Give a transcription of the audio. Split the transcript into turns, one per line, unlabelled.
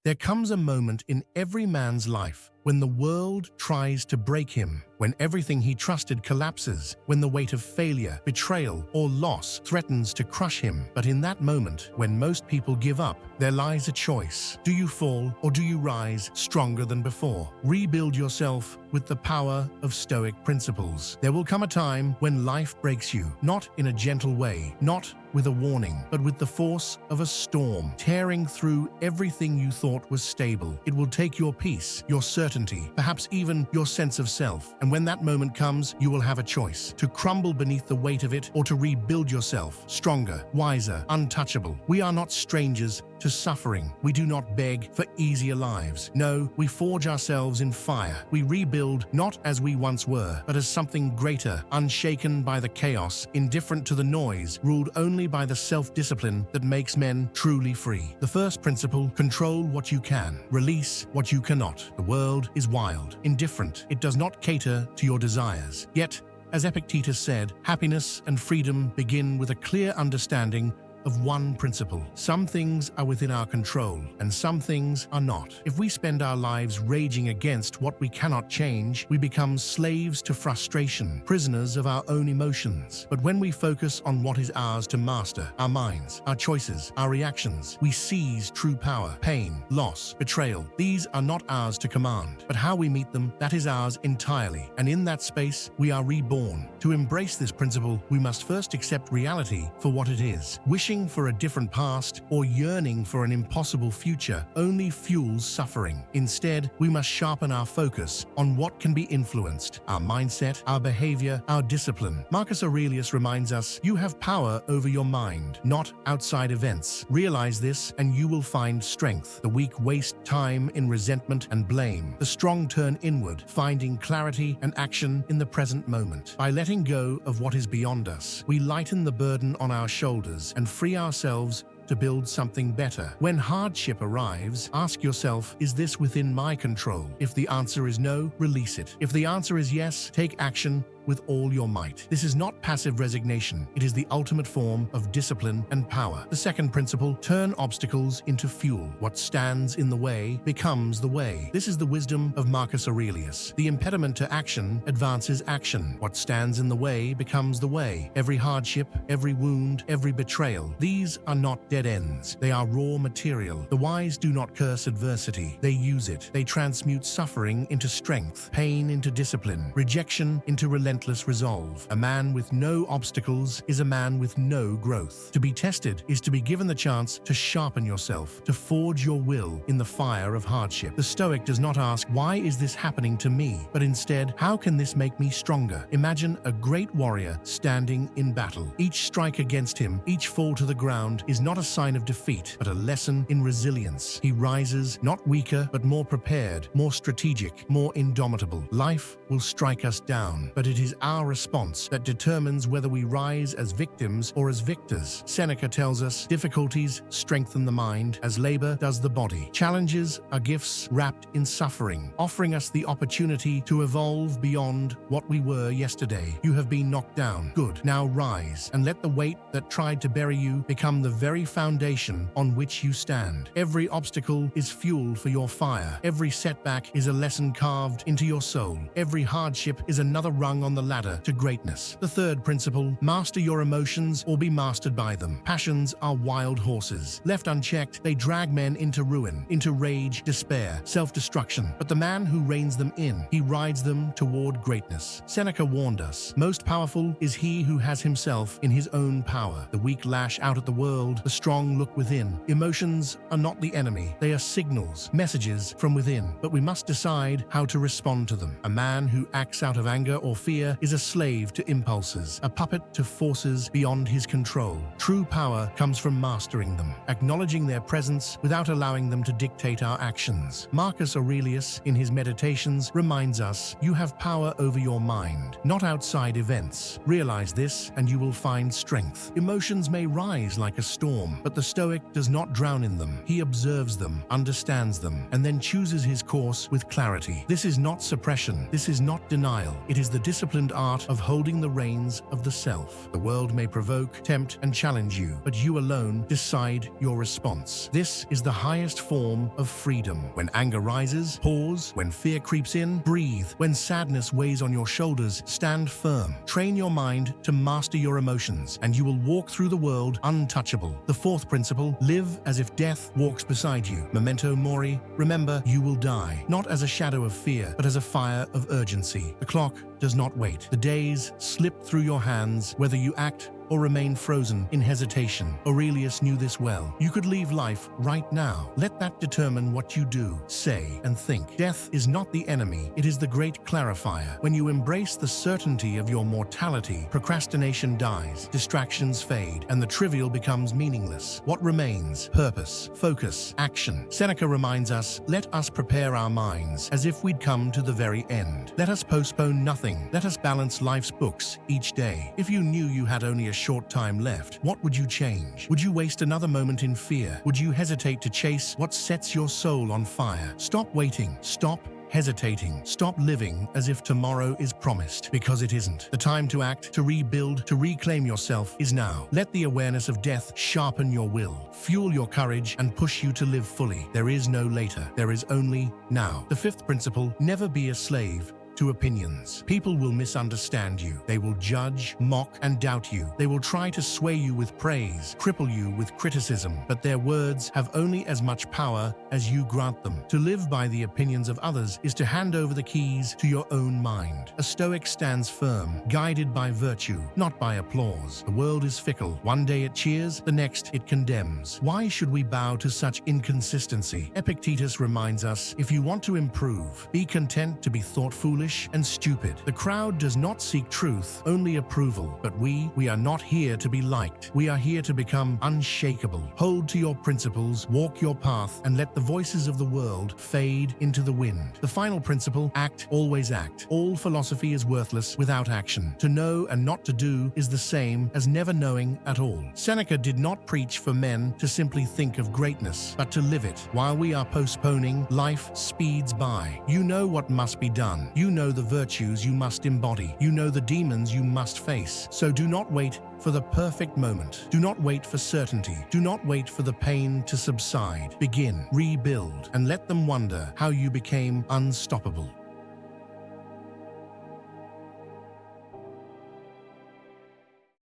There comes a moment in every man's life when the world tries to break him, when everything he trusted collapses, when the weight of failure, betrayal, or loss threatens to crush him. But in that moment, when most people give up, there lies a choice. Do you fall or do you rise stronger than before? Rebuild yourself with the power of Stoic principles. There will come a time when life breaks you, not in a gentle way, not with a warning, but with the force of a storm, tearing through everything you thought was stable. It will take your peace, your certainty, perhaps even your sense of self. And when that moment comes, you will have a choice: to crumble beneath the weight of it or to rebuild yourself, stronger, wiser, untouchable. We are not strangers to suffering. We do not beg for easier lives. No, we forge ourselves in fire. We rebuild not as we once were, but as something greater, unshaken by the chaos, indifferent to the noise, ruled only by the self-discipline that makes men truly free. The first principle: control what you can, release what you cannot. The world is wild, indifferent. It does not cater to your desires. Yet, as Epictetus said, happiness and freedom begin with a clear understanding of one principle. Some things are within our control, and some things are not. If we spend our lives raging against what we cannot change, we become slaves to frustration, prisoners of our own emotions. But when we focus on what is ours to master, our minds, our choices, our reactions, we seize true power. Pain, loss, betrayal, these are not ours to command. But how we meet them, that is ours entirely. And in that space, we are reborn. To embrace this principle, we must first accept reality for what it is. Wishing for a different past or yearning for an impossible future only fuels suffering. Instead, we must sharpen our focus on what can be influenced: our mindset, our behavior, our discipline. Marcus Aurelius reminds us, you have power over your mind, not outside events. Realize this and you will find strength. The weak waste time in resentment and blame. The strong turn inward, finding clarity and action in the present moment. By letting go of what is beyond us, we lighten the burden on our shoulders and free ourselves to build something better. When hardship arrives, ask yourself, is this within my control? If the answer is no, release it. If the answer is yes, take action with all your might. This is not passive resignation. It is the ultimate form of discipline and power. The second principle: turn obstacles into fuel. What stands in the way becomes the way. This is the wisdom of Marcus Aurelius. The impediment to action advances action. What stands in the way becomes the way. Every hardship, every wound, every betrayal, these are not dead ends. They are raw material. The wise do not curse adversity. They use it. They transmute suffering into strength, pain into discipline, rejection into relentless resolve. A man with no obstacles is a man with no growth. To be tested is to be given the chance to sharpen yourself, to forge your will in the fire of hardship. The Stoic does not ask, why is this happening to me? But instead, how can this make me stronger? Imagine a great warrior standing in battle. Each strike against him, each fall to the ground is not a sign of defeat, but a lesson in resilience. He rises, not weaker, but more prepared, more strategic, more indomitable. Life will strike us down, but it is our response that determines whether we rise as victims or as victors. Seneca tells us, difficulties strengthen the mind as labor does the body. Challenges are gifts wrapped in suffering, offering us the opportunity to evolve beyond what we were yesterday. You have been knocked down. Good. Now rise and let the weight that tried to bury you become the very foundation on which you stand. Every obstacle is fuel for your fire. Every setback is a lesson carved into your soul. Every hardship is another rung on the ladder to greatness. The third principle: master your emotions or be mastered by them. Passions are wild horses. Left unchecked, they drag men into ruin, into rage, despair, self-destruction. But the man who reins them in, he rides them toward greatness. Seneca warned us, most powerful is he who has himself in his own power. The weak lash out at the world, the strong look within. Emotions are not the enemy. They are signals, messages from within. But we must decide how to respond to them. A man who acts out of anger or fear is a slave to impulses, a puppet to forces beyond his control. True power comes from mastering them, acknowledging their presence without allowing them to dictate our actions. Marcus Aurelius, in his Meditations, reminds us, you have power over your mind, not outside events. Realize this and you will find strength. Emotions may rise like a storm, but the Stoic does not drown in them. He observes them, understands them, and then chooses his course with clarity. This is not suppression. This is not denial. It is the discipline disciplined art of holding the reins of the self. The world may provoke, tempt, and challenge you, but you alone decide your response. This is the highest form of freedom. When anger rises, pause. When fear creeps in, breathe. When sadness weighs on your shoulders, stand firm. Train your mind to master your emotions, and you will walk through the world untouchable. The fourth principle, live as if death walks beside you. Memento mori, remember you will die, not as a shadow of fear, but as a fire of urgency. The clock does not wait. The days slip through your hands, whether you act or remain frozen in hesitation. Aurelius knew this well. You could leave life right now. Let that determine what you do, say, and think. Death is not the enemy, it is the great clarifier. When you embrace the certainty of your mortality, procrastination dies, distractions fade, and the trivial becomes meaningless. What remains? Purpose, focus, action. Seneca reminds us, let us prepare our minds as if we'd come to the very end. Let us postpone nothing. Let us balance life's books each day. If you knew you had only a short time left, what would you change? Would you waste another moment in fear? Would you hesitate to chase what sets your soul on fire? Stop waiting. Stop hesitating. Stop living as if tomorrow is promised, because it isn't. The time to act, to rebuild, to reclaim yourself is now. Let the awareness of death sharpen your will, fuel your courage, and push you to live fully. There is no later. There is only now. The fifth principle, never be a slave to opinions. People will misunderstand you. They will judge, mock, and doubt you. They will try to sway you with praise, cripple you with criticism, but their words have only as much power as you grant them. To live by the opinions of others is to hand over the keys to your own mind. A Stoic stands firm, guided by virtue, not by applause. The world is fickle. One day it cheers, the next it condemns. Why should we bow to such inconsistency? Epictetus reminds us, if you want to improve, be content to be thought foolish and stupid. The crowd does not seek truth, only approval. But we are not here to be liked. We are here to become unshakable. Hold to your principles, walk your path, and let the voices of the world fade into the wind. The final principle, act, always act. All philosophy is worthless without action. To know and not to do is the same as never knowing at all. Seneca did not preach for men to simply think of greatness, but to live it. While we are postponing, life speeds by. You know what must be done. You know the virtues you must embody. You know the demons you must face. So do not wait for the perfect moment. Do not wait for certainty. Do not wait for the pain to subside. Begin, rebuild, and let them wonder how you became unstoppable.